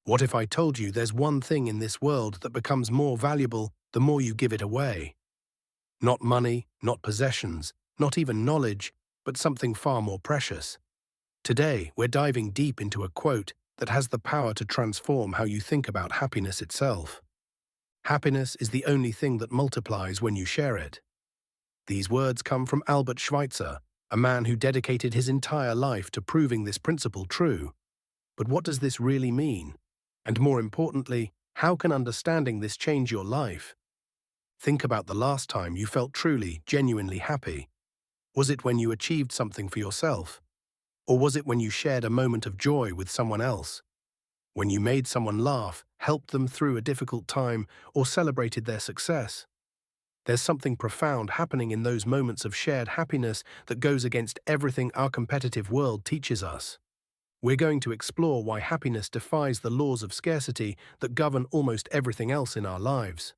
What if I told you there's one thing in this world that becomes more valuable the more you give it away? Not money, not possessions, not even knowledge, but something far more precious. Today, we're diving deep into a quote that has the power to transform how you think about happiness itself. Happiness is the only thing that multiplies when you share it. These words come from Albert Schweitzer, a man who dedicated his entire life to proving this principle true. But what does this really mean? And more importantly, how can understanding this change your life? Think about the last time you felt truly, genuinely happy. Was it when you achieved something for yourself? Or was it when you shared a moment of joy with someone else? When you made someone laugh, helped them through a difficult time, or celebrated their success? There's something profound happening in those moments of shared happiness that goes against everything our competitive world teaches us. We're going to explore why happiness defies the laws of scarcity that govern almost everything else in our lives.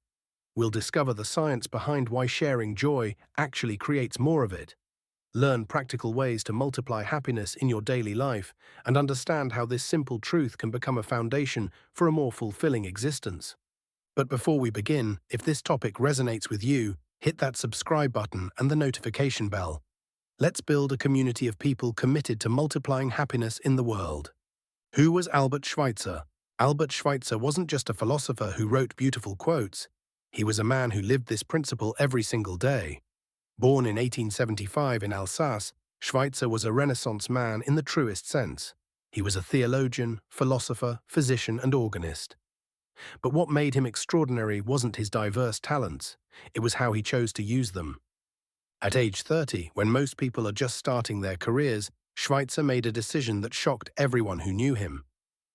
We'll discover the science behind why sharing joy actually creates more of it. Learn practical ways to multiply happiness in your daily life and understand how this simple truth can become a foundation for a more fulfilling existence. But before we begin, if this topic resonates with you, hit that subscribe button and the notification bell. Let's build a community of people committed to multiplying happiness in the world. Who was Albert Schweitzer? Albert Schweitzer wasn't just a philosopher who wrote beautiful quotes. He was a man who lived this principle every single day. Born in 1875 in Alsace, Schweitzer was a Renaissance man in the truest sense. He was a theologian, philosopher, physician, and organist. But what made him extraordinary wasn't his diverse talents, it was how he chose to use them. At age 30, when most people are just starting their careers, Schweitzer made a decision that shocked everyone who knew him.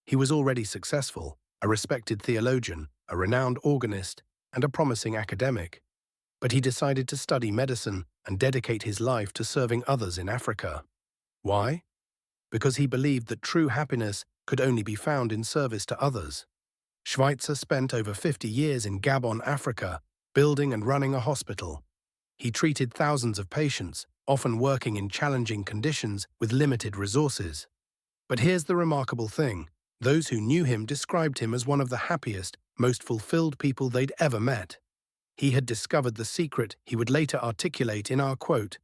He was already successful, a respected theologian, a renowned organist, and a promising academic. But he decided to study medicine and dedicate his life to serving others in Africa. Why? Because he believed that true happiness could only be found in service to others. Schweitzer spent over 50 years in Gabon, Africa, building and running a hospital. He treated thousands of patients, often working in challenging conditions with limited resources. But here's the remarkable thing. Those who knew him described him as one of the happiest, most fulfilled people they'd ever met. He had discovered the secret he would later articulate in our quote,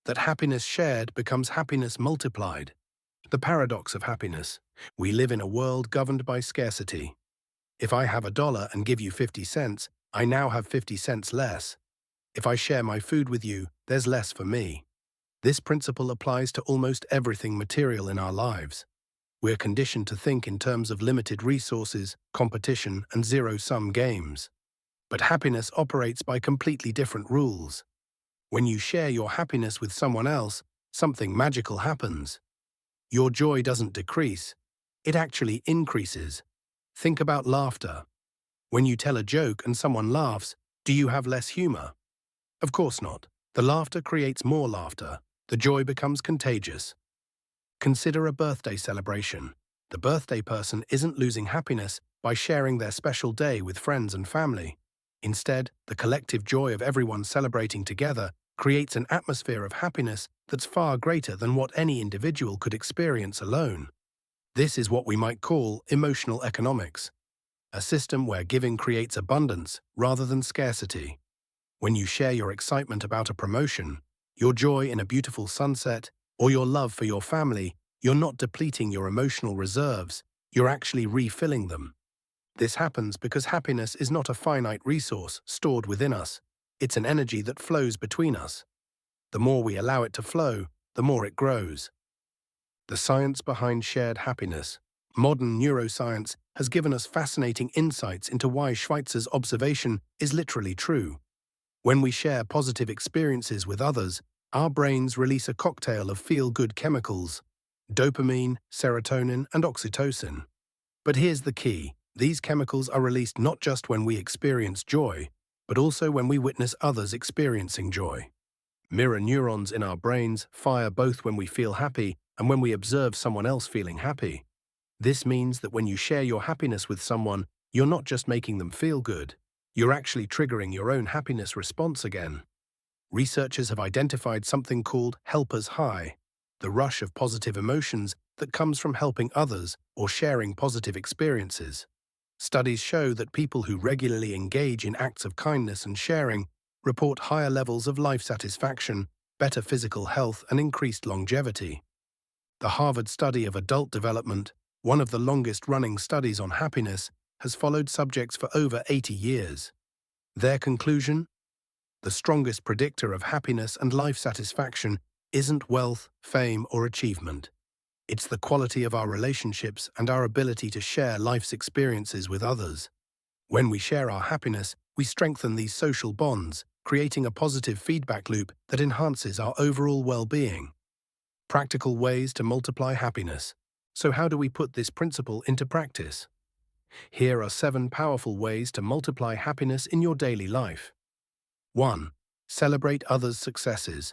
that happiness shared becomes happiness multiplied. The paradox of happiness. We live in a world governed by scarcity. If I have $1 and give you 50 cents, I now have 50 cents less. If I share my food with you, there's less for me. This principle applies to almost everything material in our lives. We're conditioned to think in terms of limited resources, competition, and zero-sum games. But happiness operates by completely different rules. When you share your happiness with someone else, something magical happens. Your joy doesn't decrease, it actually increases. Think about laughter. When you tell a joke and someone laughs, do you have less humor? Of course not. The laughter creates more laughter. The joy becomes contagious. Consider a birthday celebration. The birthday person isn't losing happiness by sharing their special day with friends and family. Instead, the collective joy of everyone celebrating together creates an atmosphere of happiness that's far greater than what any individual could experience alone. This is what we might call emotional economics, a system where giving creates abundance rather than scarcity. When you share your excitement about a promotion, your joy in a beautiful sunset, or your love for your family, you're not depleting your emotional reserves, you're actually refilling them. This happens because happiness is not a finite resource stored within us. It's an energy that flows between us. The more we allow it to flow, the more it grows. The science behind shared happiness. Modern neuroscience has given us fascinating insights into why Schweitzer's observation is literally true. When we share positive experiences with others, our brains release a cocktail of feel-good chemicals: dopamine, serotonin, and oxytocin. But here's the key. These chemicals are released not just when we experience joy, but also when we witness others experiencing joy. Mirror neurons in our brains fire both when we feel happy and when we observe someone else feeling happy. This means that when you share your happiness with someone, you're not just making them feel good, you're actually triggering your own happiness response again. Researchers have identified something called helper's high. the rush of positive emotions that comes from helping others or sharing positive experiences. Studies show that people who regularly engage in acts of kindness and sharing report higher levels of life satisfaction, better physical health, and increased longevity. The Harvard study of adult development, one of the longest-running studies on happiness, has followed subjects for over 80 years. Their conclusion? The strongest predictor of happiness and life satisfaction isn't wealth, fame, or achievement. It's the quality of our relationships and our ability to share life's experiences with others. When we share our happiness, we strengthen these social bonds, creating a positive feedback loop that enhances our overall well-being. Practical ways to multiply happiness. So how do we put this principle into practice? Here are 7 powerful ways to multiply happiness in your daily life. 1. Celebrate others' successes.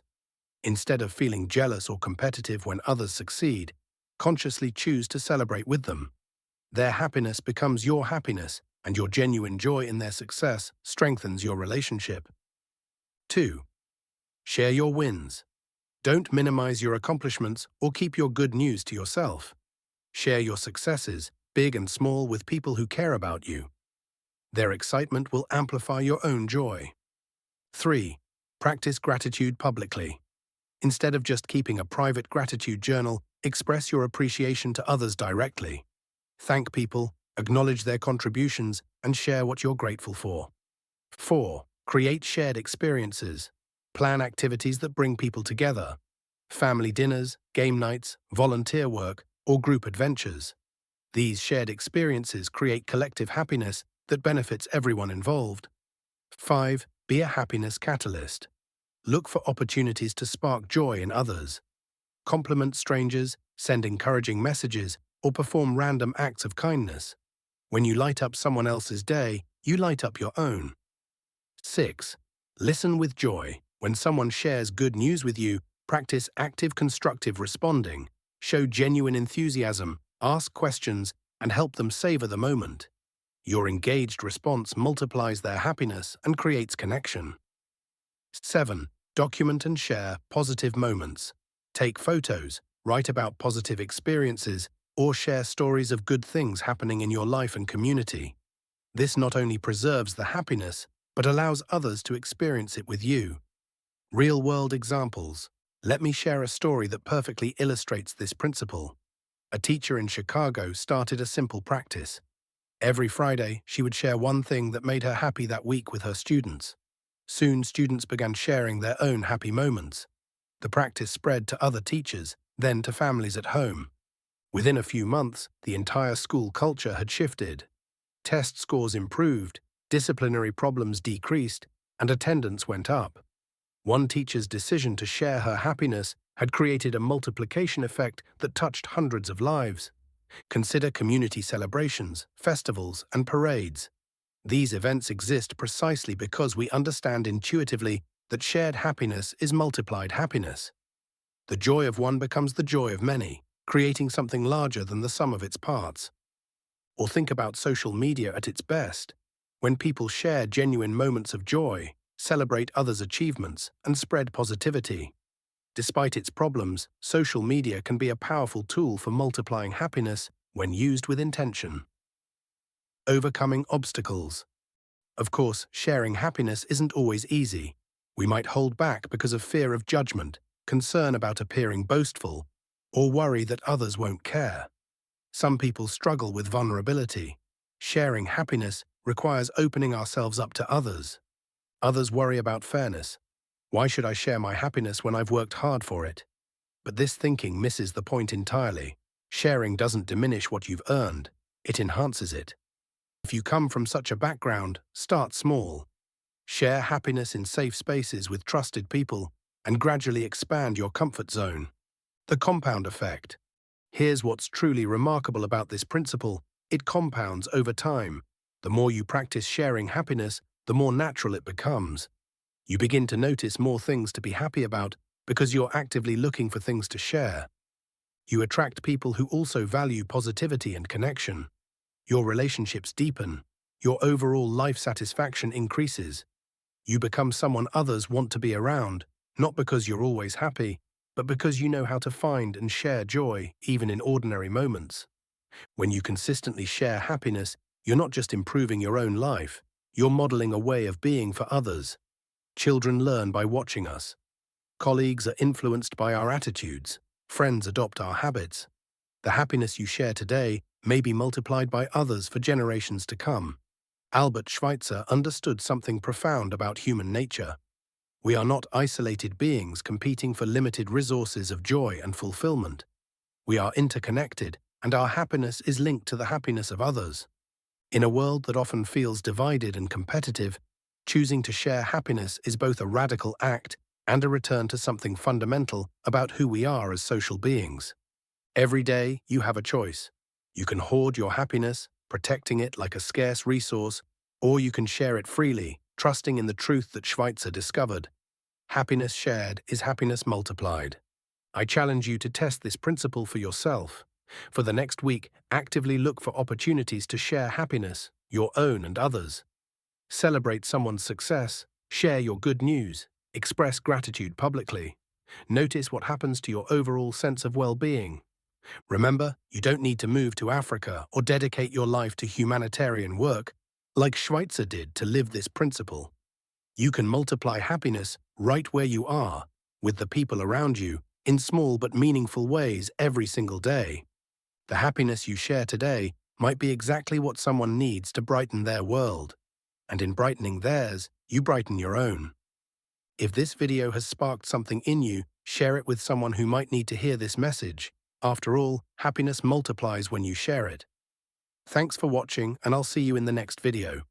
Instead of feeling jealous or competitive when others succeed, consciously choose to celebrate with them. Their happiness becomes your happiness, and your genuine joy in their success strengthens your relationship. 2. Share your wins. Don't minimize your accomplishments or keep your good news to yourself. Share your successes, big and small, with people who care about you. Their excitement will amplify your own joy. 3. Practice gratitude publicly. Instead of just keeping a private gratitude journal, express your appreciation to others directly. Thank people, acknowledge their contributions, and share what you're grateful for. 4. Create shared experiences. Plan activities that bring people together. Family dinners, game nights, volunteer work, or group adventures. These shared experiences create collective happiness that benefits everyone involved. 5. Be a happiness catalyst. Look for opportunities to spark joy in others. Compliment strangers, send encouraging messages, or perform random acts of kindness. When you light up someone else's day, you light up your own. 6. Listen with joy. When someone shares good news with you, practice active constructive responding. Show genuine enthusiasm, ask questions, and help them savor the moment. Your engaged response multiplies their happiness and creates connection. 7. Document and share positive moments. Take photos, write about positive experiences, or share stories of good things happening in your life and community. This not only preserves the happiness, but allows others to experience it with you. Real-world examples. Let me share a story that perfectly illustrates this principle. A teacher in Chicago started a simple practice. Every Friday, she would share one thing that made her happy that week with her students. Soon, students began sharing their own happy moments. The practice spread to other teachers, then to families at home. Within a few months, the entire school culture had shifted. Test scores improved, disciplinary problems decreased, and attendance went up. One teacher's decision to share her happiness had created a multiplication effect that touched hundreds of lives. Consider community celebrations, festivals, and parades. These events exist precisely because we understand intuitively that shared happiness is multiplied happiness. The joy of one becomes the joy of many, creating something larger than the sum of its parts. Or think about social media at its best. When people share genuine moments of joy, celebrate others' achievements, and spread positivity. Despite its problems, social media can be a powerful tool for multiplying happiness when used with intention. Overcoming obstacles. Of course, sharing happiness isn't always easy. We might hold back because of fear of judgment, concern about appearing boastful, or worry that others won't care. Some people struggle with vulnerability. Sharing happiness requires opening ourselves up to others. Others worry about fairness. Why should I share my happiness when I've worked hard for it? But this thinking misses the point entirely. Sharing doesn't diminish what you've earned, it enhances it. If you come from such a background, start small. Share happiness in safe spaces with trusted people and gradually expand your comfort zone. The compound effect. Here's what's truly remarkable about this principle. It compounds over time. The more you practice sharing happiness, the more natural it becomes. You begin to notice more things to be happy about because you're actively looking for things to share. You attract people who also value positivity and connection. Your relationships deepen. Your overall life satisfaction increases. You become someone others want to be around, not because you're always happy, but because you know how to find and share joy even in ordinary moments. When you consistently share happiness, you're not just improving your own life, you're modeling a way of being for others. Children learn by watching us. Colleagues are influenced by our attitudes. Friends adopt our habits. The happiness you share today may be multiplied by others for generations to come. Albert Schweitzer understood something profound about human nature. We are not isolated beings competing for limited resources of joy and fulfillment. We are interconnected, and our happiness is linked to the happiness of others. In a world that often feels divided and competitive, choosing to share happiness is both a radical act and a return to something fundamental about who we are as social beings. Every day, you have a choice. You can hoard your happiness, protecting it like a scarce resource, or you can share it freely, trusting in the truth that Schweitzer discovered. Happiness shared is happiness multiplied. I challenge you to test this principle for yourself. For the next week, actively look for opportunities to share happiness, your own and others. Celebrate someone's success, share your good news, express gratitude publicly. Notice what happens to your overall sense of well-being. Remember, you don't need to move to Africa or dedicate your life to humanitarian work, like Schweitzer did, to live this principle. You can multiply happiness right where you are, with the people around you, in small but meaningful ways every single day. The happiness you share today might be exactly what someone needs to brighten their world. And in brightening theirs, you brighten your own. If this video has sparked something in you, share it with someone who might need to hear this message. After all, happiness multiplies when you share it. Thanks for watching, and I'll see you in the next video.